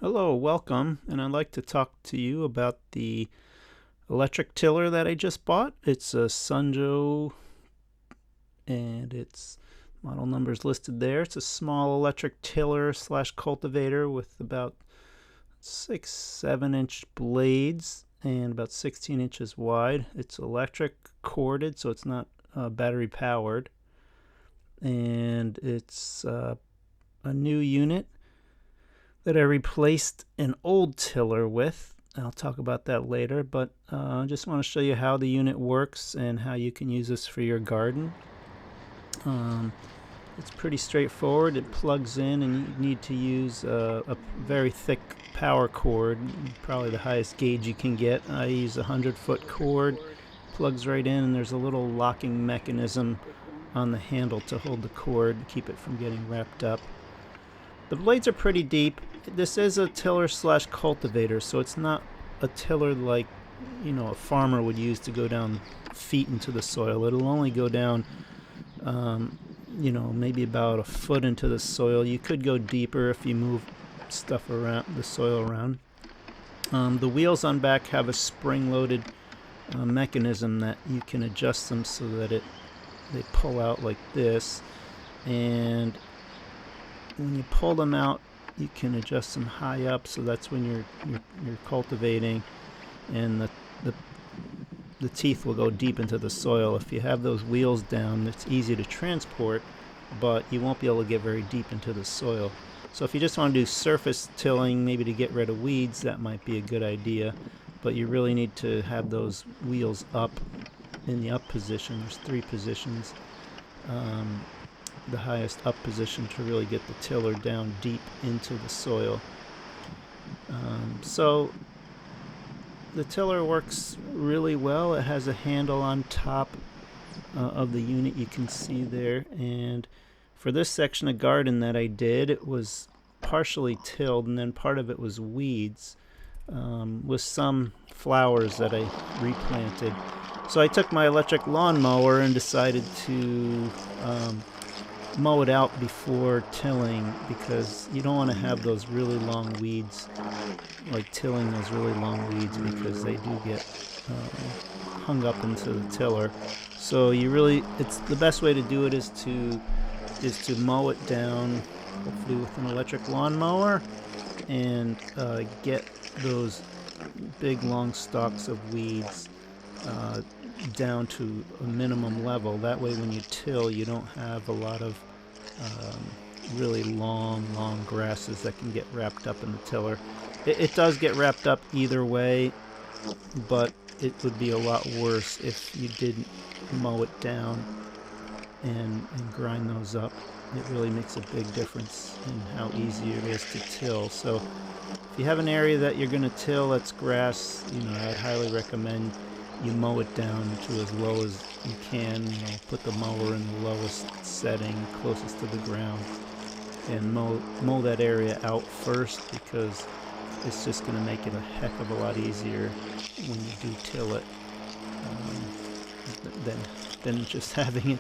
Hello, welcome, and I'd like to talk to you about the electric tiller that I just bought. It's a SunJoe, and its model number is listed there. It's a small electric tiller slash cultivator with about 6-7 inch blades and about 16 inches wide. It's electric corded, so it's not battery powered, and it's a new unit that I replaced an old tiller with. I'll talk about that later, but I just want to show you how the unit works and how you can use this for your garden. It's pretty straightforward. It plugs in, and you need to use a very thick power cord, probably the highest gauge you can get. I use a 100-foot cord, plugs right in, and there's a little locking mechanism on the handle to hold the cord and keep it from getting wrapped up. The blades are pretty deep. This is a tiller slash cultivator, so it's not a tiller like a farmer would use to go down feet into the soil. It'll only go down maybe about a foot into the soil. You could go deeper if you move stuff around the soil around. The wheels on back have a spring-loaded mechanism that you can adjust them so that they pull out like this, and when you pull them out, you can adjust them high up, so that's when you're cultivating, and the teeth will go deep into the soil. If you have those wheels down, it's easy to transport, but you won't be able to get very deep into the soil. So if you just want to do surface tilling, maybe to get rid of weeds, that might be a good idea, but you really need to have those wheels up in the up position. There's 3 positions. The highest up position to really get the tiller down deep into the soil. So the tiller works really well. It has a handle on top of the unit, you can see there, and for this section of garden that I did, it was partially tilled, and then part of it was weeds with some flowers that I replanted. So I took my electric lawnmower and decided to mow it out before tilling, because you don't want to have those really long weeds, like tilling those really long weeds, because they do get hung up into the tiller. So it's the best way to do it is to mow it down, hopefully with an electric lawnmower, and get those big long stalks of weeds down to a minimum level. That way when you till, you don't have a lot of really long grasses that can get wrapped up in the tiller. It does get wrapped up either way, but it would be a lot worse if you didn't mow it down and grind those up. It really makes a big difference in how easy it is to till. So if you have an area that you're going to till that's grass, I'd highly recommend you mow it down to as low as you can. Put the mower in the lowest setting, closest to the ground, and mow that area out first, because it's just going to make it a heck of a lot easier when you do till it than just having it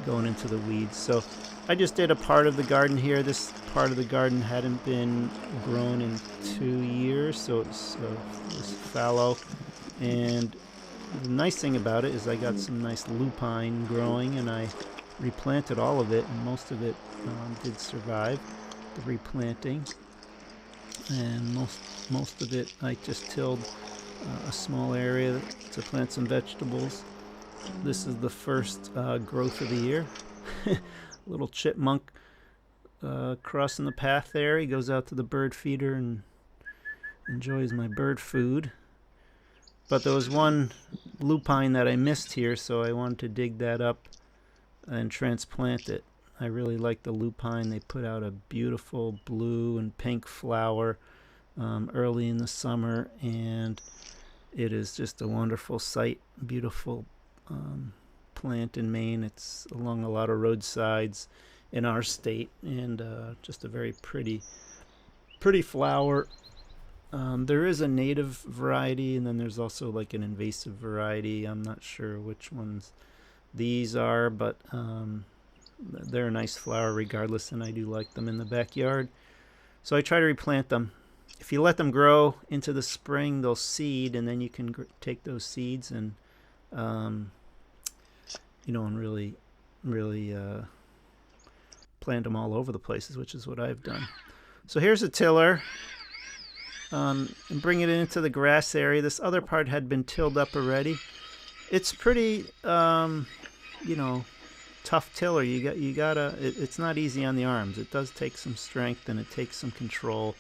going into the weeds. So I just did a part of the garden here. This part of the garden hadn't been grown in 2 years, so it was fallow. And the nice thing about it is I got some nice lupine growing, and I replanted all of it, and most of it did survive the replanting, and most of it I just tilled a small area to plant some vegetables. This is the first growth of the year. Little chipmunk crossing the path there. He goes out to the bird feeder and enjoys my bird food. But there was one lupine that I missed here, so I wanted to dig that up and transplant it. I really like the lupine. They put out a beautiful blue and pink flower early in the summer, and it is just a wonderful sight. Beautiful plant in Maine. It's along a lot of roadsides in our state, and just a very pretty flower. There is a native variety, and then there's also like an invasive variety. I'm not sure which ones these are, but they're a nice flower regardless, and I do like them in the backyard. So I try to replant them if you let them grow into the spring, they'll seed, and then you can take those seeds and and really plant them all over the places, which is what I've done. So here's a tiller, and bring it into the grass area. This other part had been tilled up already. It's pretty, tough tiller. You gotta. It's not easy on the arms. It does take some strength and it takes some control.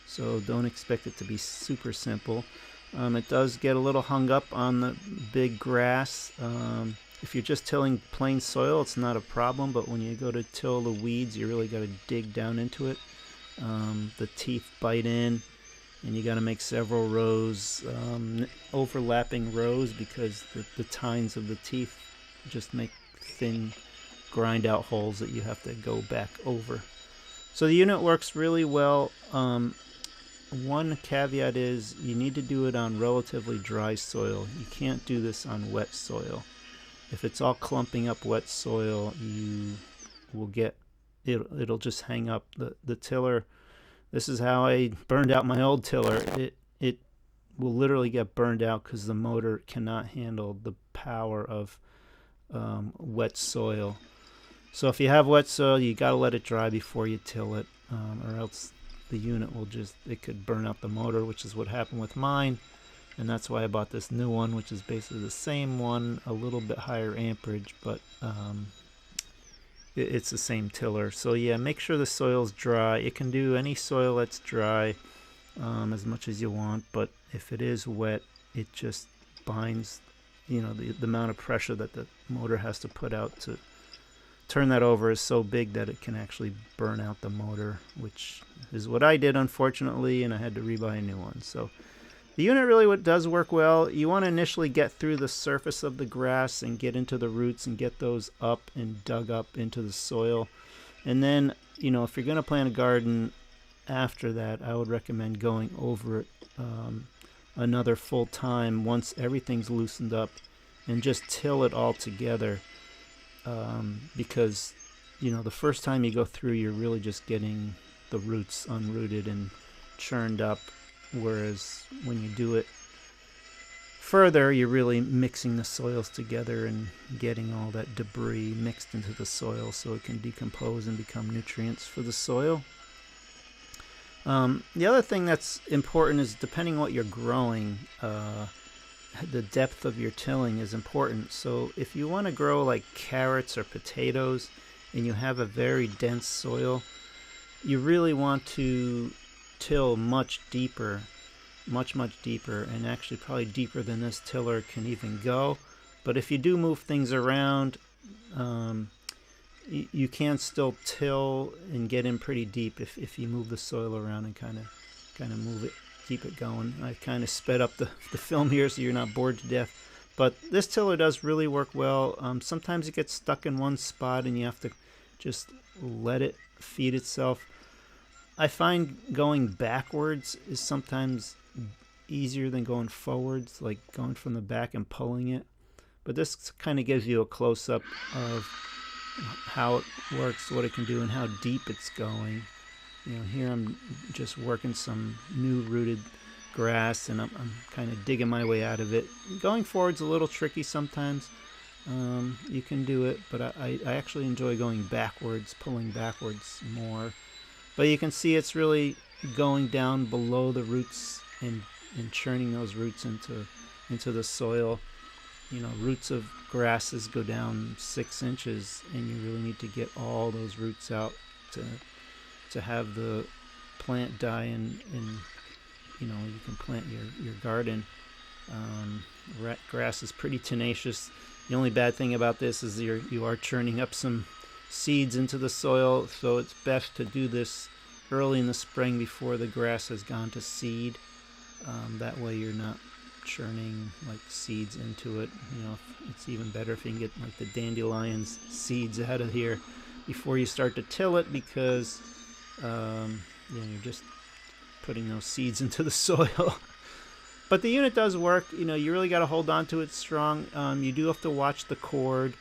So don't expect it to be super simple. It does get a little hung up on the big grass. If you're just tilling plain soil, it's not a problem. But when you go to till the weeds, you really got to dig down into it. The teeth bite in, and you got to make several rows, overlapping rows, because the tines of the teeth just make thin, grind out holes that you have to go back over. So the unit works really well. One caveat is you need to do it on relatively dry soil. You can't do this on wet soil. If it's all clumping up wet soil, you will get it'll just hang up. The tiller, this is how I burned out my old tiller. It will literally get burned out because the motor cannot handle the power of wet soil. So if you have wet soil, you got to let it dry before you till it, or else the unit will it could burn out the motor, which is what happened with mine. And that's why I bought this new one, which is basically the same one, a little bit higher amperage, but it's the same tiller. So yeah, make sure the soil's dry. It can do any soil that's dry as much as you want, but if it is wet, it just binds, the amount of pressure that the motor has to put out to turn that over is so big that it can actually burn out the motor, which is what I did, unfortunately, and I had to rebuy a new one. So the unit really does work well. You want to initially get through the surface of the grass and get into the roots and get those up and dug up into the soil. And then, if you're going to plant a garden after that, I would recommend going over it another full time once everything's loosened up, and just till it all together. Because the first time you go through, you're really just getting the roots unrooted and churned up, whereas when you do it further, you're really mixing the soils together and getting all that debris mixed into the soil so it can decompose and become nutrients for the soil. The other thing that's important is, depending on what you're growing, the depth of your tilling is important. So if you want to grow like carrots or potatoes and you have a very dense soil, you really want to till much deeper, much deeper, and actually probably deeper than this tiller can even go. But if you do move things around, you can still till and get in pretty deep if you move the soil around and kind of move it, keep it going. I kind of sped up the film here so you're not bored to death. But this tiller does really work well. Sometimes it gets stuck in one spot and you have to just let it feed itself. I find going backwards is sometimes easier than going forwards, like going from the back and pulling it. But this kind of gives you a close-up of how it works, what it can do, and how deep it's going. Here I'm just working some new rooted grass, and I'm kind of digging my way out of it. Going forward's a little tricky sometimes. You can do it, but I actually enjoy going backwards, pulling backwards more. But you can see it's really going down below the roots and churning those roots into the soil. Roots of grasses go down 6 inches, and you really need to get all those roots out to have the plant die, and you can plant your garden. Grass is pretty tenacious. The only bad thing about this is you are churning up some seeds into the soil, so it's best to do this early in the spring before the grass has gone to seed. That way you're not churning like seeds into it. It's even better if you can get like the dandelions seeds out of here before you start to till it, because you're just putting those seeds into the soil. But the unit does work. You really got to hold on to it strong. You do have to watch the cord.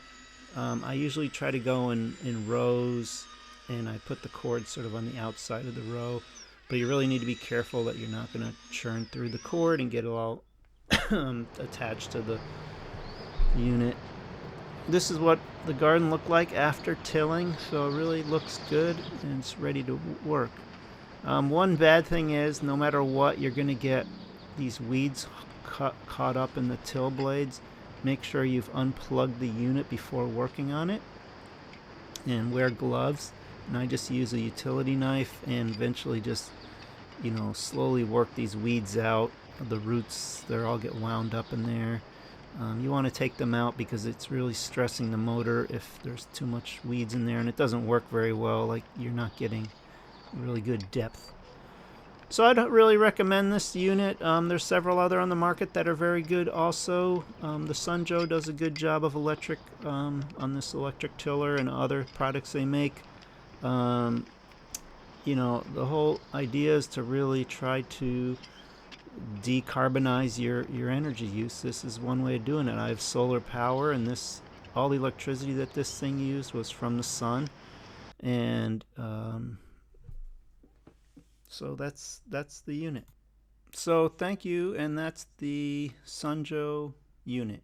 I usually try to go in rows, and I put the cord sort of on the outside of the row But you really need to be careful that you're not going to churn through the cord and get it all attached to the unit. This is what the garden looked like after tilling, so it really looks good and it's ready to work. One bad thing is, no matter what, you're going to get these weeds caught up in the till blades. Make sure you've unplugged the unit before working on it, and wear gloves. And I just use a utility knife and eventually just, slowly work these weeds out. The roots, they all get wound up in there. You want to take them out because it's really stressing the motor if there's too much weeds in there, and it doesn't work very well. Like, you're not getting really good depth. So I'd really recommend this unit. There's several other on the market that are very good also. The SunJoe does a good job of electric on this electric tiller and other products they make. The whole idea is to really try to decarbonize your energy use. This is one way of doing it. I have solar power, and all the electricity that this thing used was from the sun, and so that's the unit. So thank you, and that's the SunJoe unit.